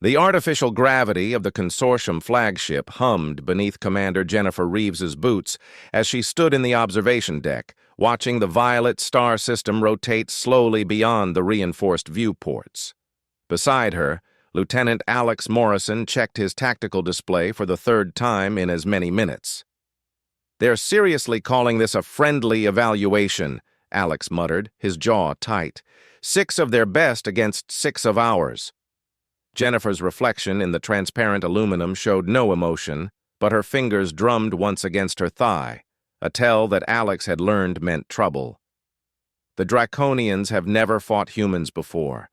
The artificial gravity of the consortium flagship hummed beneath Commander Jennifer Reeves's boots as she stood in the observation deck, watching the violet star system rotate slowly beyond the reinforced viewports. Beside her, Lieutenant Alex Morrison checked his tactical display for the third time in as many minutes. "They're seriously calling this a friendly evaluation," Alex muttered, his jaw tight. "6 of their best against 6 of ours." Jennifer's reflection in the transparent aluminum showed no emotion, but her fingers drummed once against her thigh, a tell that Alex had learned meant trouble. "The Draconians have never fought humans before.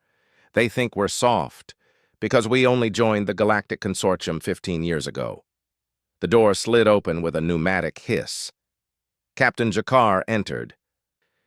They think we're soft, because we only joined the Galactic Consortium 15 years ago." The door slid open with a pneumatic hiss. Captain Jakar entered,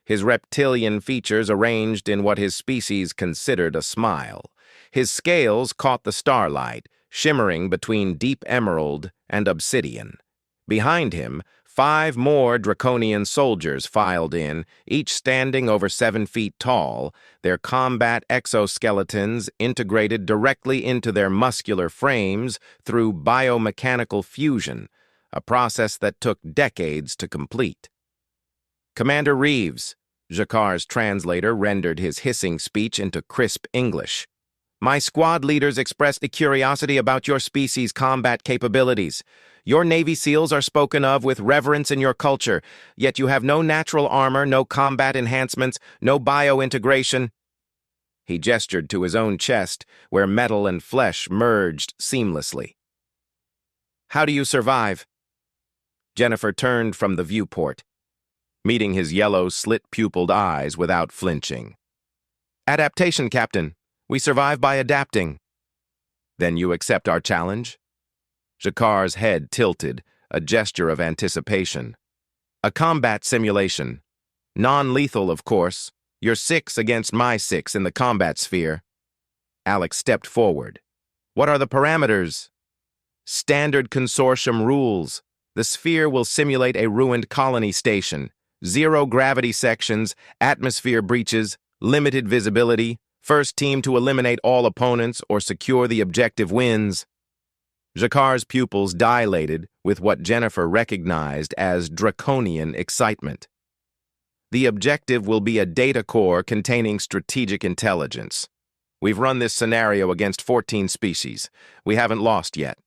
his reptilian features arranged in what his species considered a smile. His scales caught the starlight, shimmering between deep emerald and obsidian. Behind him, 5 more draconian soldiers filed in, each standing over 7 feet tall, their combat exoskeletons integrated directly into their muscular frames through biomechanical fusion, a process that took decades to complete. "Commander Reeves," Jakar's translator rendered his hissing speech into crisp English. "My squad leaders expressed a curiosity about your species' combat capabilities. Your Navy SEALs are spoken of with reverence in your culture, yet you have no natural armor, no combat enhancements, no bio-integration." He gestured to his own chest, where metal and flesh merged seamlessly. "How do you survive?" Jennifer turned from the viewport, meeting his yellow, slit-pupiled eyes without flinching. "Adaptation, Captain. We survive by adapting." "Then you accept our challenge?" Jakar's head tilted, a gesture of anticipation. "A combat simulation. Non-lethal, of course. You're 6 against my 6 in the combat sphere." Alex stepped forward. "What are the parameters?" "Standard consortium rules. The sphere will simulate a ruined colony station. 0 gravity sections, atmosphere breaches, limited visibility. First team to eliminate all opponents or secure the objective wins." Jakar's pupils dilated with what Jennifer recognized as draconian excitement. "The objective will be a data core containing strategic intelligence. We've run this scenario against 14 species. We haven't lost yet."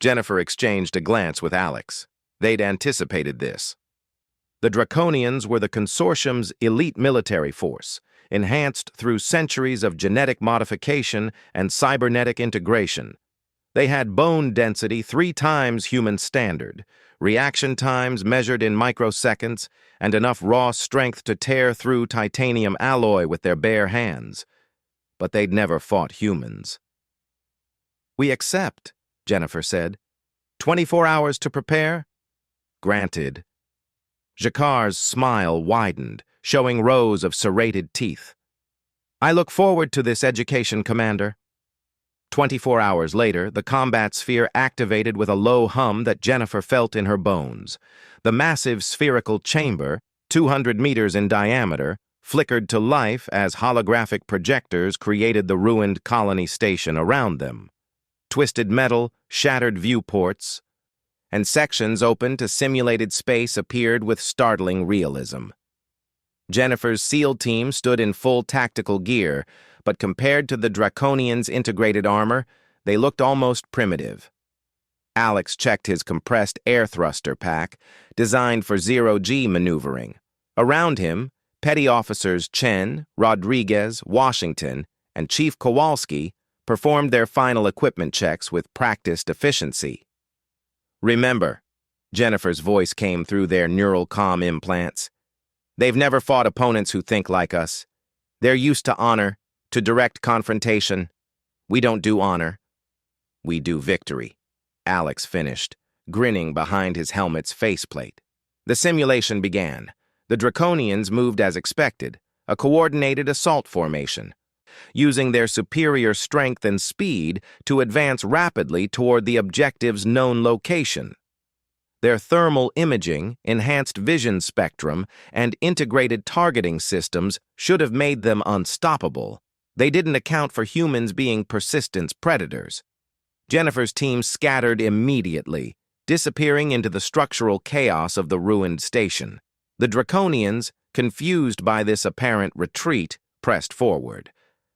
Jennifer exchanged a glance with Alex. They'd anticipated this. The Draconians were the consortium's elite military force, enhanced through centuries of genetic modification and cybernetic integration. They had bone density 3 times human standard, reaction times measured in microseconds, and enough raw strength to tear through titanium alloy with their bare hands. But they'd never fought humans. "We accept," Jennifer said. 24 hours to prepare?" "Granted." Jakar's smile widened, showing rows of serrated teeth. "I look forward to this education, Commander." 24 hours later, the combat sphere activated with a low hum that Jennifer felt in her bones. The massive spherical chamber, 200 meters in diameter, flickered to life as holographic projectors created the ruined colony station around them. Twisted metal, shattered viewports, and sections open to simulated space appeared with startling realism. Jennifer's SEAL team stood in full tactical gear, but compared to the Draconians' integrated armor, they looked almost primitive. Alex checked his compressed air thruster pack, designed for zero-G maneuvering. Around him, Petty Officers Chen, Rodriguez, Washington, and Chief Kowalski performed their final equipment checks with practiced efficiency. "Remember," Jennifer's voice came through their neural comm implants, "they've never fought opponents who think like us. They're used to honor, to direct confrontation. We don't do honor. We do victory," Alex finished, grinning behind his helmet's faceplate. The simulation began. The Draconians moved as expected, a coordinated assault formation, using their superior strength and speed to advance rapidly toward the objective's known location. Their thermal imaging, enhanced vision spectrum, and integrated targeting systems should have made them unstoppable. They didn't account for humans being persistent predators. Jennifer's team scattered immediately, disappearing into the structural chaos of the ruined station. The Draconians, confused by this apparent retreat, pressed forward.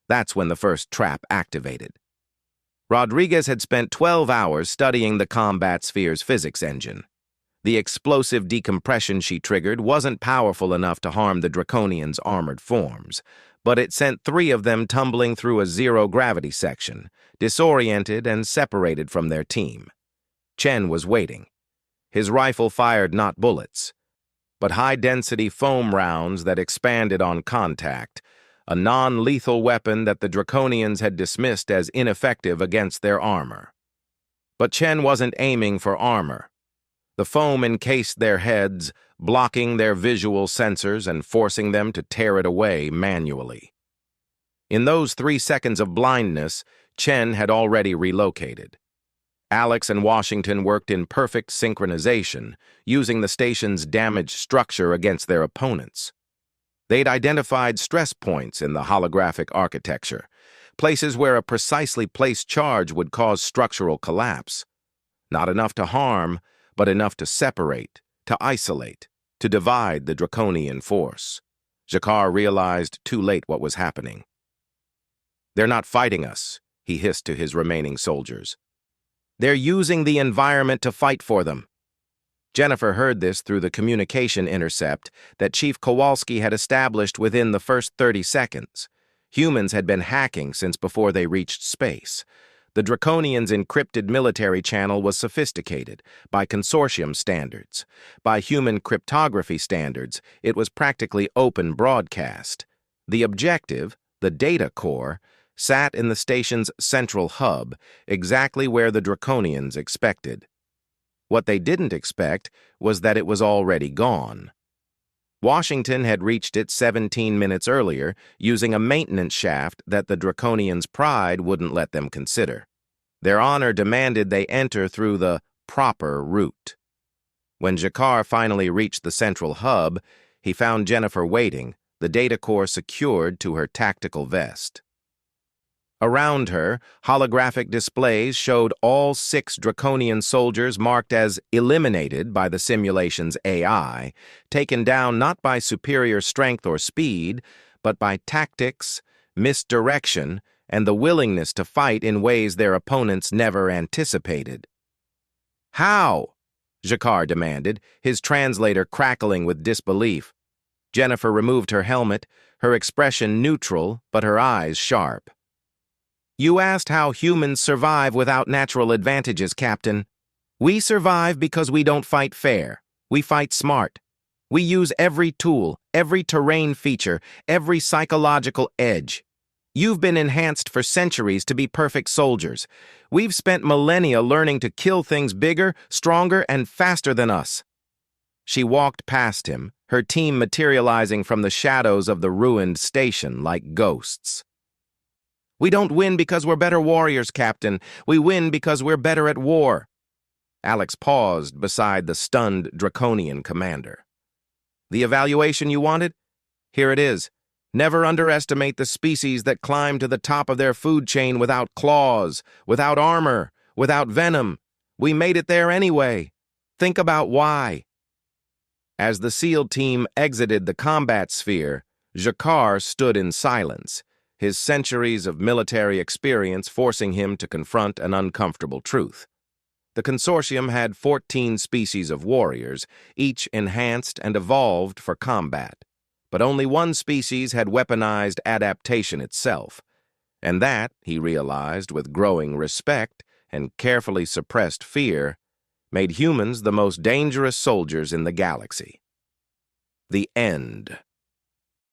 That's when the first trap activated. Rodriguez had spent 12 hours studying the combat sphere's physics engine. The explosive decompression she triggered wasn't powerful enough to harm the Draconians' armored forms, but it sent 3 of them tumbling through a zero-gravity section, disoriented and separated from their team. Chen was waiting. His rifle fired not bullets, but high-density foam rounds that expanded on contact, a non-lethal weapon that the Draconians had dismissed as ineffective against their armor. But Chen wasn't aiming for armor. The foam encased their heads, blocking their visual sensors and forcing them to tear it away manually. In those 3 seconds of blindness, Chen had already relocated. Alex and Washington worked in perfect synchronization, using the station's damaged structure against their opponents. They'd identified stress points in the holographic architecture, places where a precisely placed charge would cause structural collapse. Not enough to harm, but enough to separate, to isolate, to divide the draconian force. Jakar realized too late what was happening. "They're not fighting us," he hissed to his remaining soldiers. "They're using the environment to fight for them." Jennifer heard this through the communication intercept that Chief Kowalski had established within the first 30 seconds. Humans had been hacking since before they reached space. The Draconians' encrypted military channel was sophisticated by consortium standards. By human cryptography standards, it was practically open broadcast. The objective, the data core, sat in the station's central hub, exactly where the Draconians expected. What they didn't expect was that it was already gone. Washington had reached it 17 minutes earlier using a maintenance shaft that the Draconians' pride wouldn't let them consider. Their honor demanded they enter through the proper route. When Jakar finally reached the central hub, he found Jennifer waiting, the data core secured to her tactical vest. Around her, holographic displays showed all 6 Draconian soldiers marked as eliminated by the simulation's AI, taken down not by superior strength or speed, but by tactics, misdirection, and the willingness to fight in ways their opponents never anticipated. "How?" Jakar demanded, his translator crackling with disbelief. Jennifer removed her helmet, her expression neutral, but her eyes sharp. "You asked how humans survive without natural advantages, Captain. We survive because we don't fight fair. We fight smart. We use every tool, every terrain feature, every psychological edge. You've been enhanced for centuries to be perfect soldiers. We've spent millennia learning to kill things bigger, stronger, and faster than us." She walked past him, her team materializing from the shadows of the ruined station like ghosts. "We don't win because we're better warriors, Captain. We win because we're better at war." Alex paused beside the stunned Draconian commander. "The evaluation you wanted? Here it is. Never underestimate the species that climb to the top of their food chain without claws, without armor, without venom. We made it there anyway. Think about why." As the SEAL team exited the combat sphere, Jakar stood in silence, his centuries of military experience forcing him to confront an uncomfortable truth. The consortium had 14 species of warriors, each enhanced and evolved for combat. But only one species had weaponized adaptation itself. And that, he realized with growing respect and carefully suppressed fear, made humans the most dangerous soldiers in the galaxy. The end.